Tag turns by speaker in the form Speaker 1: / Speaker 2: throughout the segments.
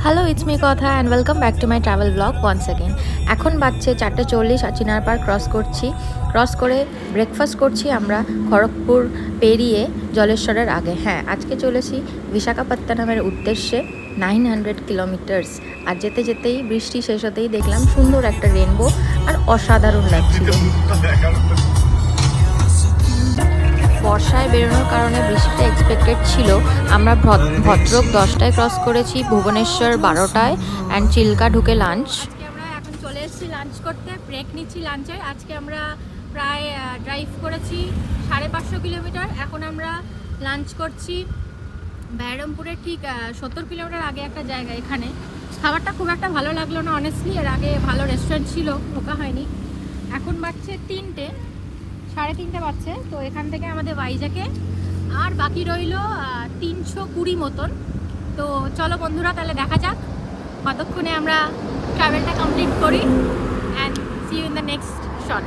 Speaker 1: Hello, it's me Katha and welcome back to my travel blog once again. এখন বাজছে 4:40 আর চিনারপাড় cross করে breakfast করছি আমরা খড়গপুর পেরিয়ে জলেশ্বরের আগে। হ্যাঁ, আজকে চলেছি বিশাখাপত্তনমের উদ্দেশ্যে 900 কিলোমিটার্স। আর যেতে যেতেই বৃষ্টি শেষ হতেই দেখলাম সুন্দর একটা রেনবো আর অসাধারণ লাগছিল। বর্ষায় বেরোনোর কারণে বৃষ্টিটা এক্সপেক্টেড ছিল। আমরা ভদ্রক 10টায় ক্রস করেছি, ভুবনেশ্বর 12টায় অ্যান্ড চিল্কা ঢুকে লাঞ্চ।
Speaker 2: আজকে আমরা এখন চলে এসেছি লাঞ্চ করতে, ব্রেক নিচ্ছি লাঞ্চের। আজকে আমরা প্রায় ড্রাইভ করেছি 550 কিলোমিটার। এখন আমরা লাঞ্চ করছি বেহরমপুরের ঠিক 70 কিলোমিটার আগে একটা জায়গা। এখানে খাবারটা খুব একটা ভালো লাগলো না অনেস্টলি। এর আগে ভালো রেস্টুরেন্ট ছিল, ঢোকা হয়নি। এখন বাজছে 3টে, 3:30 বাজছে। তো এখান থেকে আমাদের ভাইজ্যাকে আর বাকি রইল 320 মতন। তো চলো বন্ধুরা, তাহলে দেখা যাক কতক্ষণে আমরা ট্রাভেলটা কমপ্লিট করি। And see you in the next shot.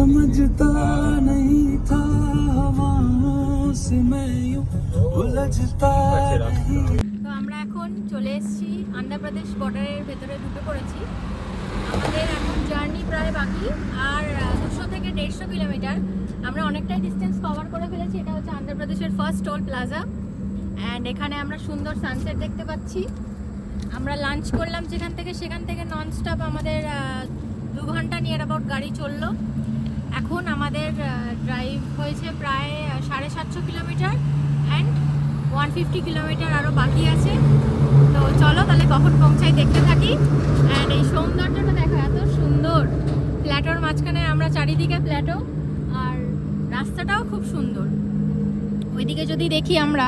Speaker 3: समझता नहीं था हवाओं से मैं यूं उलझता नहीं।
Speaker 2: তো আমরা এখন চলে এসেছি অন্ধ্রপ্রদেশ বর্ডারের ভেতরে ঢুকে পড়েছি। আমাদের এখন জার্নি প্রায় বাকি আর 200 থেকে 150 কিলোমিটার। আমরা অনেকটাই ডিস্টেন্স কভার করে ফেলেছি। এটা হচ্ছে অন্ধ্রপ্রদেশের ফার্স্ট টোল প্লাজা অ্যান্ড এখানে আমরা সুন্দর সানসেট দেখতে পাচ্ছি। আমরা লাঞ্চ করলাম সেখান থেকে নন স্টপ আমাদের 2 ঘন্টা নিয়ার অ্যাবাউট গাড়ি চললো। এখন আমাদের ড্রাইভ হয়েছে প্রায় 750 কিলোমিটার অ্যান্ড 150 কিলোমিটার আরও বাকি আছে। তো চলো তাহলে কখন পৌঁছাই দেখতে থাকি। অ্যান্ড এই সৌন্দর্যটা দেখো, এত সুন্দর। প্ল্যাটোর মাঝখানে আমরা, চারিদিকে প্ল্যাটো আর রাস্তাটাও খুব সুন্দর। ওইদিকে যদি দেখি আমরা,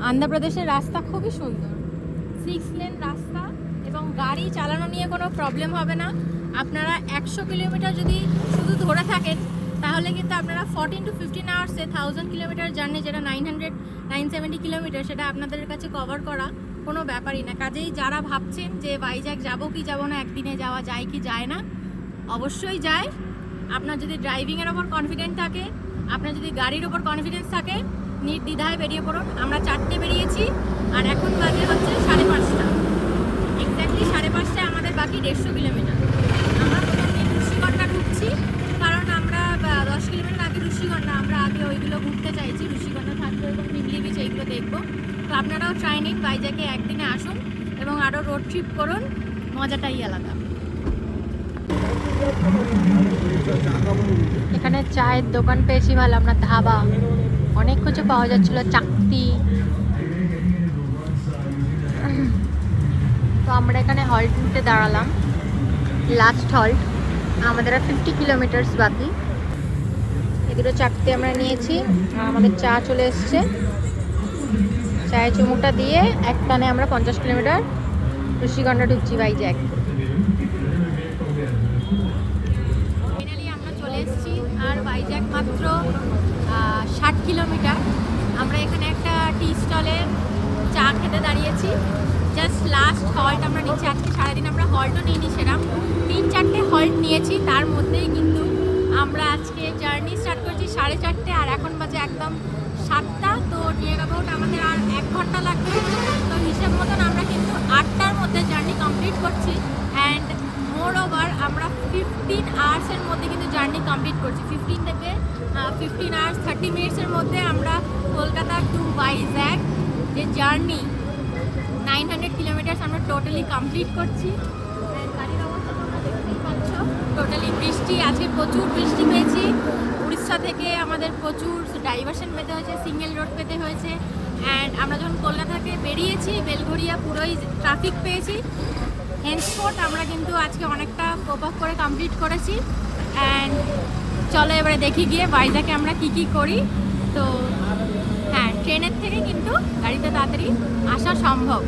Speaker 2: অন্ধ্রপ্রদেশের রাস্তা খুবই সুন্দর, 6 লেন রাস্তা এবং গাড়ি চালানো নিয়ে কোনো প্রবলেম হবে না। আপনারা 100 কিলোমিটার যদি শুধু ধরে থাকেন তাহলে কিন্তু আপনারা 14 to 15 আওয়ার্সে 1000 কিলোমিটার জার্নি, যেটা 970 কিলোমিটার, সেটা আপনাদের কাছে কভার করা কোনো ব্যাপারই না। কাজেই যারা ভাবছেন যে ভাইজ্যাক যাবো কি যাবো না, একদিনে যাওয়া যায় কি যায় না, অবশ্যই যায়। আপনার যদি ড্রাইভিংয়ের ওপর কনফিডেন্ট থাকে, আপনার যদি গাড়ির ওপর কনফিডেন্স থাকে, নির্দ্বিধায় বেরিয়ে পড়ুন। আমরা 4টে বেরিয়েছি আর এখন বাজে হচ্ছে 5:30। এক্স্যাক্টলি 5:30টায় আমাদের বাকি 150 কিলোমিটার। আমরা প্রথমে ঋষিগন্ডা ঢুকছি, কারণ আমরা 10 কিলোমিটার আগে ঋষিগন্ডা, আমরা আগে ওইগুলো ঘুরতে চাইছি। ঋষিগন্ডা থাকবে এবং পিংলি বিচ, এইগুলো দেখবো। তো আপনারাও ট্রাই নিন, ভাইজ্যাকে একদিনে আসুন এবং আরও রোড ট্রিপ করুন, মজাটাই আলাদা।
Speaker 1: এখানে চায়ের দোকান পেয়েছি ভালো, আমরা ধাবা, অনেক কিছু পাওয়া যাচ্ছিলো, চাকতি। তো আমরা এখানে হল্ট নিতে দাঁড়ালাম, লাস্ট হল্ট। আমাদের আর 50 কিলোমিটার্স বাকি। এগুলো চাকতি আমরা নিয়েছি আর আমাদের চা চলে এসছে। চায়ের চুমুকটা দিয়ে এক টানে আমরা 50 কিলোমিটার ঋষিগন্ডা ঢুকছি, ভাইজ্যাক।
Speaker 2: ফাইনালি আমরা চলে এসেছি আর ভাইজ্যাক মাত্র 60 কিলোমিটার। আমরা এখানে একটা টি স্টলে চা খেতে দাঁড়িয়েছি। জাস্ট লাস্ট হল্ট আমরা নিচ্ছি। আজকে সারাদিন আমরা হল্টও নিইনি, সেরকম 3-4টে হল্ট নিয়েছি। তার মধ্যেই কিন্তু আমরা আজকে জার্নি স্টার্ট করেছি 4:30 আর এখন বাজে একদম 7টা। তো নিয়ার অ্যাবাউট আমাদের আর 1 ঘন্টা লাগবে। তো হিসেব মতন আমরা কিন্তু 8টার মধ্যে জার্নি কমপ্লিট করছি। অ্যান্ড মোর ওভার আমরা 15 আওয়ার্সের মধ্যে কিন্তু জার্নি কমপ্লিট করছি। 15 থেকে 15 আওয়ার্স 30 মিনিটসের মধ্যে আমরা কলকাতা টু ভাইজ্যাক যে জার্নি 900 কিলোমিটার আমরা টোটালি কমপ্লিট করছি। গাড়ির অবস্থা তোমরা দেখতেই পাচ্ছ, টোটালি বৃষ্টি। আজকে প্রচুর বৃষ্টি পেয়েছি। উড়িষ্যা থেকে আমাদের প্রচুর ডাইভারশন পেতে হয়েছে, সিঙ্গেল রোড পেতে হয়েছে। অ্যান্ড আমরা যখন কলকাতা থেকে বেরিয়েছি, বেলঘরিয়া পুরোই ট্রাফিক পেয়েছি। হেন্সফোর্ট আমরা কিন্তু আজকে অনেকটা কোপ আপ করে কমপ্লিট করেছি। অ্যান্ড চলো এবারে দেখি গিয়ে ভাইজ্যাকে আমরা কি করি। তো হ্যাঁ, ট্রেনের থেকে কিন্তু গাড়িতে তাড়াতাড়ি আসা সম্ভব।